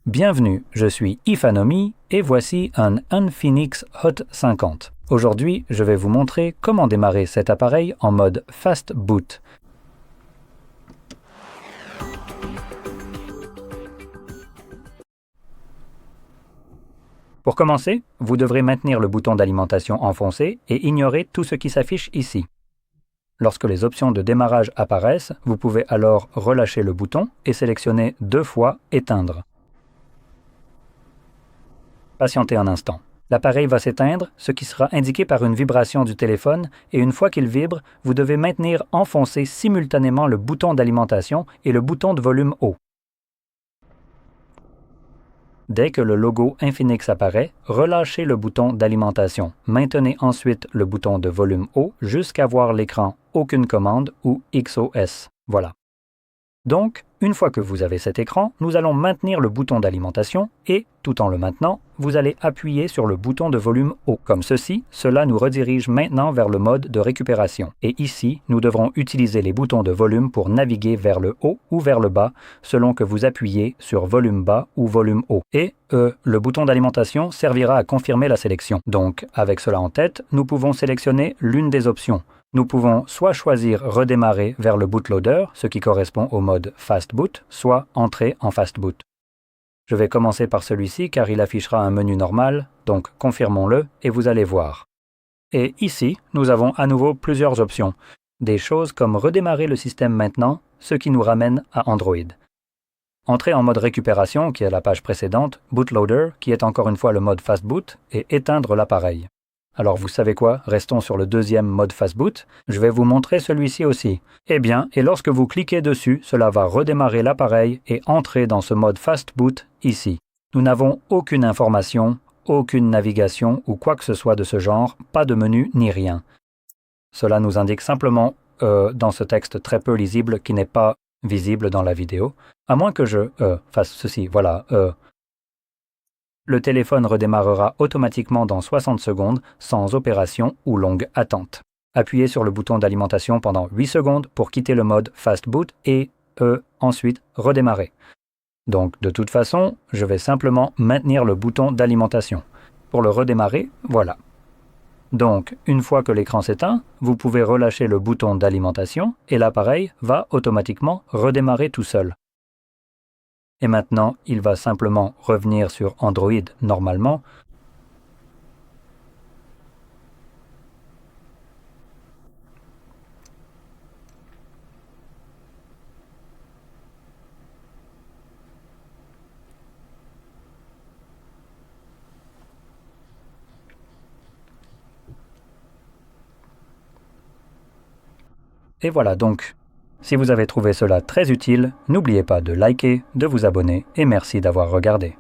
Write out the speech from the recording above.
Bienvenue, je suis Ifanomi et voici un Infinix Hot 50. Aujourd'hui, je vais vous montrer comment démarrer cet appareil en mode Fast Boot. Pour commencer, vous devrez maintenir le bouton d'alimentation enfoncé et ignorer tout ce qui s'affiche ici. Lorsque les options de démarrage apparaissent, vous pouvez alors relâcher le bouton et sélectionner 2 fois « Éteindre ». Patientez un instant. L'appareil va s'éteindre, ce qui sera indiqué par une vibration du téléphone, et une fois qu'il vibre, vous devez maintenir enfoncé simultanément le bouton d'alimentation et le bouton de volume haut. Dès que le logo Infinix apparaît, relâchez le bouton d'alimentation. Maintenez ensuite le bouton de volume haut jusqu'à voir l'écran Aucune commande ou XOS. Voilà. Donc, une fois que vous avez cet écran, nous allons maintenir le bouton d'alimentation et, tout en le maintenant, vous allez appuyer sur le bouton de volume haut. Comme ceci, cela nous redirige maintenant vers le mode de récupération. Et ici, nous devrons utiliser les boutons de volume pour naviguer vers le haut ou vers le bas, selon que vous appuyez sur volume bas ou volume haut. Et le bouton d'alimentation servira à confirmer la sélection. Donc, avec cela en tête, nous pouvons sélectionner l'une des options. Nous pouvons soit choisir redémarrer vers le bootloader, ce qui correspond au mode Fast Boot, soit entrer en Fast Boot. Je vais commencer par celui-ci car il affichera un menu normal, donc confirmons-le et vous allez voir. Et ici, nous avons à nouveau plusieurs options. Des choses comme redémarrer le système maintenant, ce qui nous ramène à Android. Entrer en mode récupération, qui est la page précédente, bootloader, qui est encore une fois le mode Fast Boot, et éteindre l'appareil. Alors vous savez quoi? Restons sur le deuxième mode Fast Boot. Je vais vous montrer celui-ci aussi. Eh bien, et lorsque vous cliquez dessus, cela va redémarrer l'appareil et entrer dans ce mode Fast Boot ici. Nous n'avons aucune information, aucune navigation ou quoi que ce soit de ce genre, pas de menu ni rien. Cela nous indique simplement dans ce texte très peu lisible qui n'est pas visible dans la vidéo, à moins que je fasse ceci, voilà. Le téléphone redémarrera automatiquement dans 60 secondes sans opération ou longue attente. Appuyez sur le bouton d'alimentation pendant 8 secondes pour quitter le mode Fast Boot et ensuite redémarrer. Donc de toute façon, je vais simplement maintenir le bouton d'alimentation. Pour le redémarrer, voilà. Donc, une fois que l'écran s'éteint, vous pouvez relâcher le bouton d'alimentation et l'appareil va automatiquement redémarrer tout seul. Et maintenant, il va simplement revenir sur Android normalement. Et voilà donc. Si vous avez trouvé cela très utile, n'oubliez pas de liker, de vous abonner et merci d'avoir regardé.